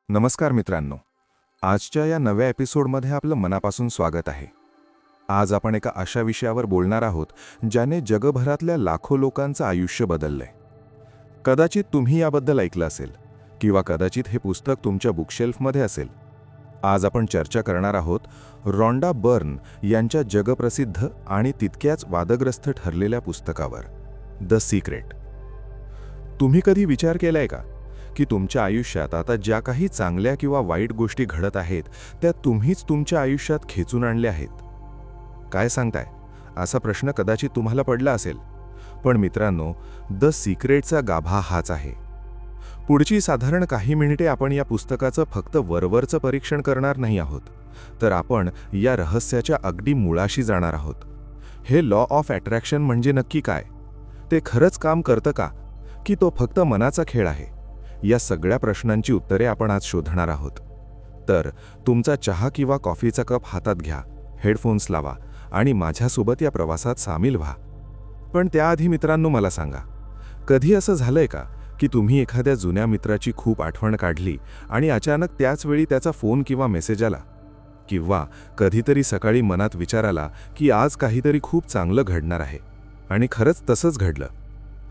नमस्कार मित्रांनो. आजच्या या नव्या एपिसोडमध्ये आपलं मनापासून स्वागत आहे. आज आपण एका अशा विषयावर बोलणार आहोत ज्याने जगभरातल्या लाखो लोकांचं आयुष्य बदललंय. कदाचित तुम्ही याबद्दल ऐकलं असेल किंवा कदाचित हे पुस्तक तुमच्या बुकशेल्फमध्ये असेल. आज आपण चर्चा करणार आहोत रॉन्डा बर्न यांच्या जगप्रसिद्ध आणि तितक्याच वादग्रस्त ठरलेल्या पुस्तकावर, द सिक्रेट. तुम्ही कधी विचार केलाय का की तुमच्या आयुष्यात आता ज्या काही चांगल्या किंवा वाईट गोष्टी घडत आहेत त्या तुम्हीच तुमच्या आयुष्यात खेचून आणल्या आहेत? काय सांगताय? असा प्रश्न कदाचित तुम्हाला पडला असेल. पण मित्रांनो, द सिक्रेटचा गाभा हाच आहे. पुढची साधारण काही मिनिटे आपण या पुस्तकाचं फक्त वरवरचं परीक्षण करणार नाही आहोत, तर आपण या रहस्याच्या अगदी मुळाशी जाणार आहोत. हे लॉ ऑफ अट्रॅक्शन म्हणजे नक्की काय? ते खरंच काम करतं का, की तो फक्त मनाचा खेळ आहे? या सगळ्या प्रश्नांची उत्तरे आपण आज शोधणार आहोत. तर तुमचा चहा किंवा कॉफीचा कप हातात घ्या, हेडफोन्स लावा आणि माझ्यासोबत या प्रवासात सामील व्हा. पण त्याआधी मित्रांनो, मला सांगा, कधी असं झालंय का की तुम्ही एखाद्या जुन्या मित्राची खूप आठवण काढली आणि अचानक त्याच वेळी त्याचा फोन किंवा मेसेज आला? किंवा कधीतरी सकाळी मनात विचार आला की आज काहीतरी खूप चांगलं घडणार आहे, आणि खरंच तसंच घडलं?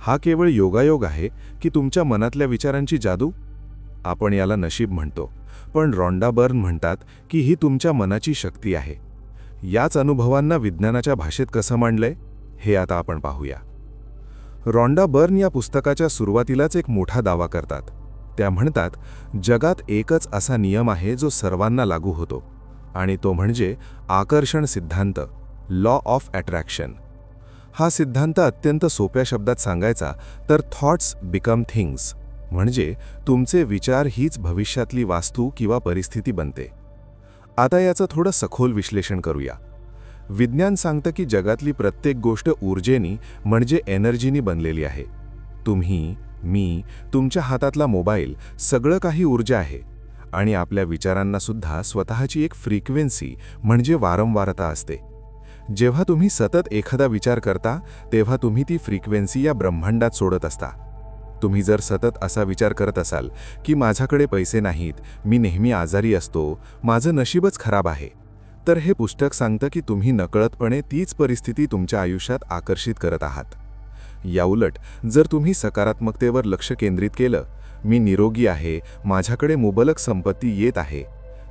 हा केवळ योगायोग आहे की तुमच्या मनातल्या विचारांची जादू? आपण याला नशीब म्हणतो, पण रॉन्डा बर्न म्हणतात की ही तुमच्या मनाची शक्ती आहे. याच अनुभवांना विज्ञानाच्या भाषेत कसं मांडलंय हे आता आपण पाहूया. रॉन्डा बर्न या पुस्तकाच्या सुरुवातीलाच एक मोठा दावा करतात. त्या म्हणतात, जगात एकच असा नियम आहे जो सर्वांना लागू होतो, आणि तो म्हणजे आकर्षण सिद्धांत, लॉ ऑफ अट्रॅक्शन. हा सिद्धांत अत्यंत सोप्या शब्दात सांगायचा तर थॉट्स बिकम थिंग्स, म्हणजे तुमचे विचार हीच भविष्यातली वास्तू किंवा परिस्थिती बनते. आता याचं थोडं सखोल विश्लेषण करूया. विज्ञान सांगतं की जगातली प्रत्येक गोष्ट ऊर्जेनी म्हणजे एनर्जीनी बनलेली आहे. तुम्ही, मी, तुमच्या हातातला मोबाईल, सगळं काही ऊर्जा आहे. आणि आपल्या विचारांना सुद्धा स्वतःची एक फ्रिक्वेन्सी म्हणजे वारंवारता असते. जेव्हा तुम्ही सतत एखादा विचार करता तेव्हा तुम्ही ती फ्रिक्वेन्सी या ब्रह्मांडात सोडत असता. तुम्ही जर सतत असा विचार करत असाल की माझ्याकडे पैसे नाहीत, मी नेहमी आजारी असतो, माझं नशीबच खराब आहे, तर हे पुस्तक सांगतं की तुम्ही नकळतपणे तीच परिस्थिती तुमच्या आयुष्यात आकर्षित करत आहात. याउलट जर तुम्ही सकारात्मकतेवर लक्ष केंद्रित केलं, मी निरोगी आहे, माझ्याकडे मुबलक संपत्ती येत आहे,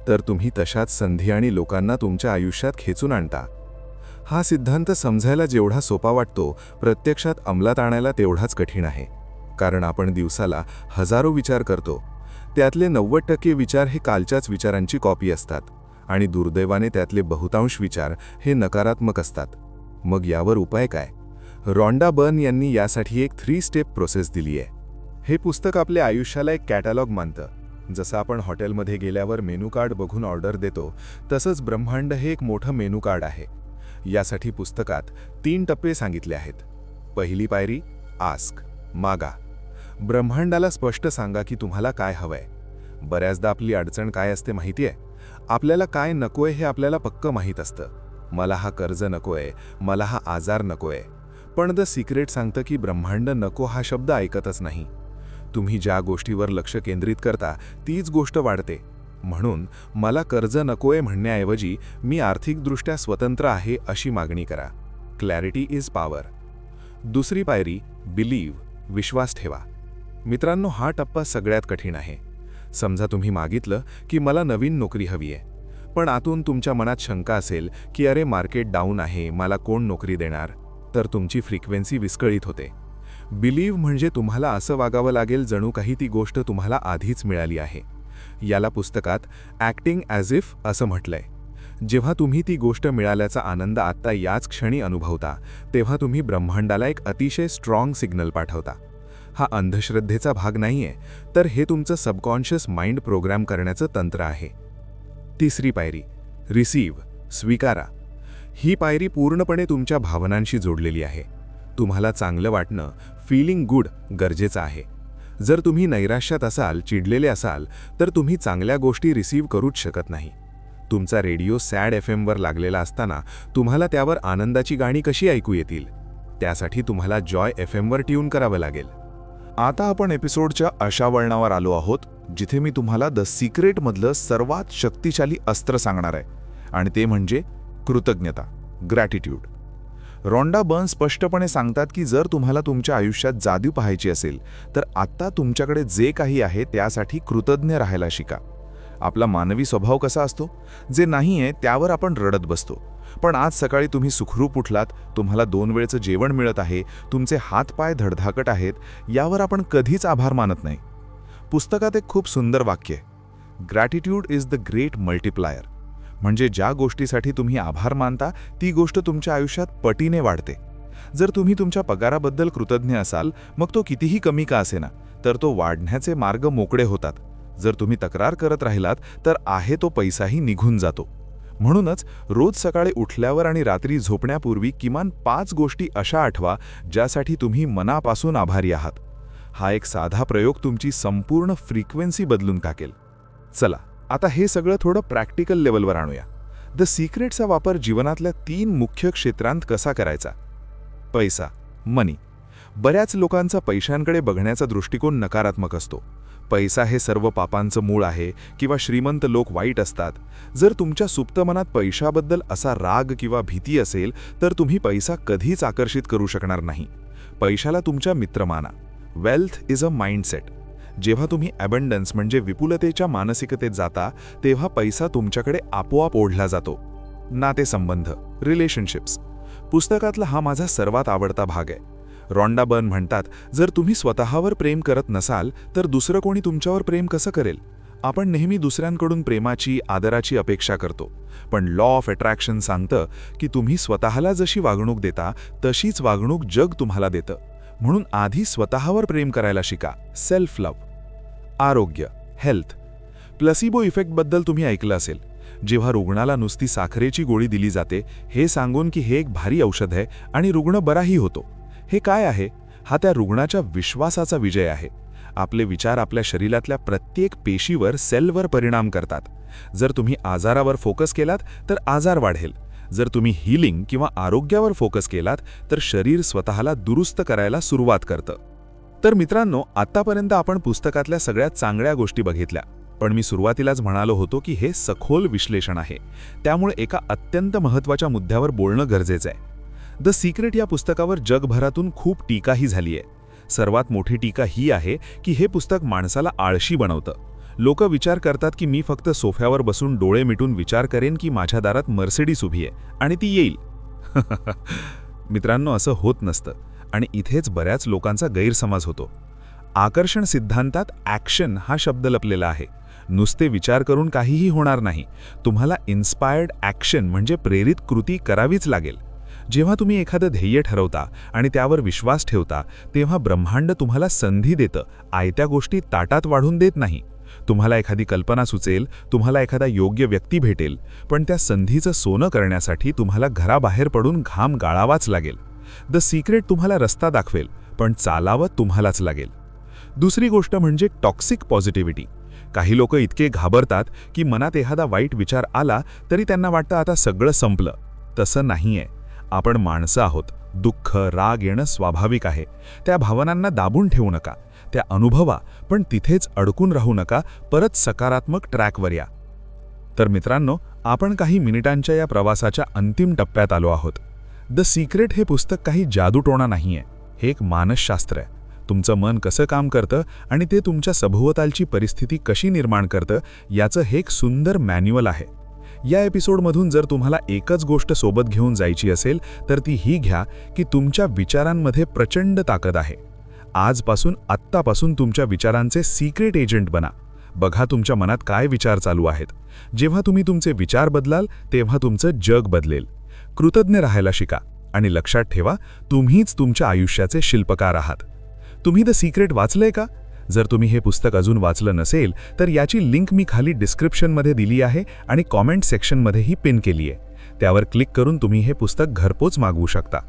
तर तुम्ही तशाच संधी आणि लोकांना तुमच्या आयुष्यात खेचून आणता. हा सिद्धांत समजायला जेवढा सोपा वाटतो, प्रत्यक्षात अंमलात आणायला तेवढाच कठीण आहे. कारण आपण दिवसाला हजारो विचार करतो, त्यातले 90% विचार हे कालच्याच विचारांची कॉपी असतात, आणि दुर्दैवाने त्यातले बहुतांश विचार हे नकारात्मक असतात. मग यावर उपाय काय? रॉन्डा बर्न यांनी यासाठी एक 3 स्टेप प्रोसेस दिली आहे. हे पुस्तक आपल्या आयुष्याला एक कॅटलॉग मानतं. जसं आपण हॉटेलमध्ये गेल्यावर मेनू कार्ड बघून ऑर्डर देतो, तसंच ब्रह्मांड हे एक मोठं मेनू कार्ड आहे. यासाठी पुस्तकात 3 टप्पे सांगितले आहेत. पहिली पायरी, आस्क, मागा. ब्रह्मांडाला स्पष्ट सांगा की तुम्हाला काय हवंय. बऱ्याचदा आपली अडचण काय असते माहितीये? आपल्याला काय नकोय हे आपल्याला पक्क माहीत असतं. मला हा कर्ज नकोय, मला हा आजार नकोय. पण द सिक्रेट सांगतं की ब्रह्मांड नको हा शब्द ऐकतच नाही. तुम्ही ज्या गोष्टीवर लक्ष केंद्रित करता तीच गोष्ट वाढते. म्हणून मला कर्ज नकोय म्हणण्याऐवजी मी आर्थिकदृष्ट्या स्वतंत्र आहे अशी मागणी करा. Clarity is power. दुसरी पायरी, बिलीव्ह, विश्वास ठेवा. मित्रांनो, हा टप्पा सगळ्यात कठीण आहे. समजा तुम्ही मागितलं की मला नवीन नोकरी हवी आहे, पण आतून तुमच्या मनात शंका असेल की अरे मार्केट डाऊन आहे, मला कोण नोकरी देणार, तर तुमची फ्रिक्वेन्सी विस्कळीत होते. बिलीव्ह म्हणजे तुम्हाला असं वागावं लागेल जणू काही ती गोष्ट तुम्हाला आधीच मिळाली आहे. याला पुस्तकात ॲक्टिंग ॲज इफ असं म्हटलंय. जेव्हा तुम्ही ती गोष्ट मिळाल्याचा आनंद आत्ता याच क्षणी अनुभवता, तेव्हा तुम्ही ब्रह्मांडाला एक अतिशय स्ट्रॉंग सिग्नल पाठवता. हा अंधश्रद्धेचा भाग नाहीये, तर हे तुमचं सबकॉन्शियस माइंड प्रोग्राम करण्याचं तंत्र आहे. तिसरी पायरी, रिसीव्ह, स्वीकारा. ही पायरी पूर्णपणे तुमच्या भावनांशी जोडलेली आहे. तुम्हाला चांगलं वाटणं, फीलिंग गुड गरजेचं आहे. जर तुम्ही नैराश्यात असाल, चिडलेले असाल, तर तुम्ही चांगल्या गोष्टी रिसीव्ह करूच शकत नाही. तुमचा रेडिओ सॅड FM वर लागलेला असताना तुम्हाला त्यावर आनंदाची गाणी कशी ऐकू येतील? त्यासाठी तुम्हाला जॉय FM वर ट्यून करावं लागेल. आता आपण एपिसोडच्या अशा वळणावर आलो आहोत जिथे मी तुम्हाला द सिक्रेटमधलं सर्वात शक्तिशाली अस्त्र सांगणार आहे, आणि ते म्हणजे कृतज्ञता, ग्रॅटिट्यूड. रॉन्डा बर्न स्पष्टपणे सांगतात की जर तुम्हाला तुमच्या आयुष्यात जादू पाहायची असेल तर आत्ता तुमच्याकडे जे काही आहे त्यासाठी कृतज्ञ राहायला शिका. आपला मानवी स्वभाव कसा असतो, जे नाही आहे त्यावर आपण रडत बसतो. पण आज सकाळी तुम्ही सुखरूप उठलात, तुम्हाला 2 वेळचं जेवण मिळत आहे, तुमचे हातपाय धडधाकट आहेत, यावर आपण कधीच आभार मानत नाही. पुस्तकात एक खूप सुंदर वाक्य आहे, gratitude is the great multiplier. म्हणजे ज्या गोष्टीसाठी तुम्ही आभार मानता ती गोष्ट तुमच्या आयुष्यात पटीने वाढते. जर तुम्ही तुमच्या पगाराबद्दल कृतज्ञ असाल, मग तो कितीही कमी का असेना, तर तो वाढण्याचे मार्ग मोकळे होतात. जर तुम्ही तक्रार करत राहिलात तर आहे तो पैसाही निघून जातो. म्हणूनच रोज सकाळी उठल्यावर आणि रात्री झोपण्यापूर्वी किमान 5 गोष्टी अशा आठवा ज्यासाठी तुम्ही मनापासून आभारी आहात. हा एक साधा प्रयोग तुमची संपूर्ण फ्रिक्वेन्सी बदलून टाकेल. चला आता हे सगळं थोडं प्रॅक्टिकल लेवलवर आणूया. द सिक्रेटचा वापर जीवनातल्या 3 मुख्य क्षेत्रांत कसा करायचा. पैसा, मनी. बऱ्याच लोकांचा पैशांकडे बघण्याचा दृष्टिकोन नकारात्मक असतो. पैसा हे सर्व पापांचं मूळ आहे किंवा श्रीमंत लोक वाईट असतात. जर तुमच्या सुप्त मनात पैशाबद्दल असा राग किंवा भीती असेल तर तुम्ही पैसा कधीच आकर्षित करू शकणार नाही. पैशाला तुमच्या मित्र माना. Wealth is a mindset. जेव्हा तुम्ही अबंडन्स म्हणजे विपुलतेच्या मानसिकतेत जाता तेव्हा पैसा तुमच्याकडे आपोआप ओढला जातो. नातेसंबंध, रिलेशनशिप्स. पुस्तकातला हा माझा सर्वात आवडता भाग आहे. रॉन्डा बर्न म्हणतात, जर तुम्ही स्वतःवर प्रेम करत नसाल तर दुसरं कोणी तुमच्यावर प्रेम कसं करेल. आपण नेहमी दुसऱ्यांकडून प्रेमाची, आदराची अपेक्षा करतो. पण लॉ ऑफ अट्रॅक्शन सांगतं की तुम्ही स्वतःला जशी वागणूक देता तशीच वागणूक जग तुम्हाला देतं. म्हणून आधी स्वतःवर प्रेम करायला शिका. Self love. आरोग्य, हेल्थ. प्लसिबो इफेक्टबद्दल तुम्ही ऐकलं असेल. जेव्हा रुग्णाला नुसती साखरेची गोळी दिली जाते हे सांगून की हे एक भारी औषध आहे आणि रुग्ण बराही होतो. हे काय आहे? हा त्या रुग्णाच्या विश्वासाचा विजय आहे. आपले विचार आपल्या शरीरातल्या प्रत्येक पेशीवर, सेलवर परिणाम करतात. जर तुम्ही आजारावर फोकस केलात तर आजार वाढेल. जर तुम्ही हीलिंग किंवा आरोग्यावर फोकस केलात तर शरीर स्वतःला दुरुस्त करायला सुरुवात करतं. तर मित्रांनो, आत्तापर्यंत आपण पुस्तकातल्या सगळ्यात चांगल्या गोष्टी बघितल्या. पण मी सुरुवातीलाच म्हणालो होतो की हे सखोल विश्लेषण आहे. त्यामुळे एका अत्यंत महत्त्वाच्या मुद्द्यावर बोलणं गरजेचं आहे. द सिक्रेट या पुस्तकावर जगभरातून खूप टीकाही झाली आहे. सर्वात मोठी टीका ही आहे की हे पुस्तक माणसाला आळशी बनवतं. लोक विचार करतात की मी फक्त सोफ्यावर बसून डोळे मिटून विचार करेन की माझ्या दारात मर्सिडीज उभी आहे आणि ती येईल. मित्रांनो, असं होत नसतं आणि इथेच बऱ्याच लोकांचा गैरसमज होतो. आकर्षण सिद्धांतात ॲक्शन हा शब्द लपलेला आहे. नुसते विचार करून काहीही होणार नाही. तुम्हाला इन्स्पायर्ड ॲक्शन म्हणजे प्रेरित कृती करावीच लागेल. जेव्हा तुम्ही एखादं ध्येय ठरवता आणि त्यावर विश्वास ठेवता तेव्हा ब्रह्मांड तुम्हाला संधी देतं, आयत्या गोष्टी ताटात वाढून देत नाही. तुम्हाला एखादी कल्पना सुचेल, तुम्हाला एखादा योग्य व्यक्ती भेटेल, पण त्या संधीचं सोनं करण्यासाठी तुम्हाला घराबाहेर पडून घाम गाळावाच लागेल. द सिक्रेट तुम्हाला रस्ता दाखवेल, पण चालावं तुम्हालाच लागेल. दुसरी गोष्ट म्हणजे टॉक्सिक पॉझिटिव्हिटी. काही लोक इतके घाबरतात की मनात एखादा वाईट विचार आला तरी त्यांना वाटतं आता सगळं संपलं. तसं नाहीये. आपण माणसं आहोत. दुःख, राग येणं स्वाभाविक आहे. त्या भावनांना दाबून ठेवू नका. त्या अनुभवा, पण तिथेच अडकून राहू नका. परत सकारात्मक ट्रॅकवर या. तर मित्रांनो, आपण काही मिनिटांच्या या प्रवासाच्या अंतिम टप्प्यात आलो आहोत. द सिक्रेट हे पुस्तक काही जादूटोणा नाहीये. हे एक मानसशास्त्र आहे. तुमचं मन कसं काम करतं आणि ते तुमच्या सभोवतालची परिस्थिती कशी निर्माण करतं याचं हे एक सुंदर मॅन्युअल आहे. या एपिसोडमधून जर तुम्हाला एकच गोष्ट सोबत घेऊन जायची असेल तर ती ही घ्या की तुमच्या विचारांमध्ये प्रचंड ताकद आहे. आजपासून, आत्तापासून तुमच्या विचारांचे सिक्रेट एजंट बना. बघा तुमच्या मनात काय विचार चालू आहेत. जेव्हा तुम्ही तुमचे विचार बदलाल तेव्हा तुमचं जग बदलेल. कृतज्ञ राहायला शिका आणि लक्षात ठेवा, तुम्हीच तुमच्या आयुष्याचे शिल्पकार आहात. तुम्ही द सिक्रेट वाचलंय का? जर तुम्ही हे पुस्तक अजून वाचलं नसेल तर याची लिंक मी खाली डिस्क्रिप्शनमध्ये दिली आहे आणि कॉमेंट सेक्शनमध्येही पिन केली आहे. त्यावर क्लिक करून तुम्ही हे पुस्तक घरपोच मागवू शकता.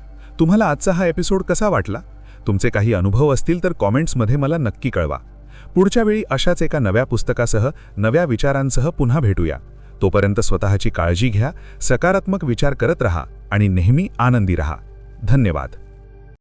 तुम्हाला आजचा हा एपिसोड कसा वाटला? तुमचे काही अनुभव असतील तर कॉमेंट्समध्ये मला नक्की कळवा. पुढच्या वेळी अशाच एका नव्या पुस्तकासह, नव्या विचारांसह पुन्हा भेटूया. तोपर्यंत स्वतःची काळजी घ्या, सकारात्मक विचार करत रहा आणि नेहमी आनंदी रहा. धन्यवाद.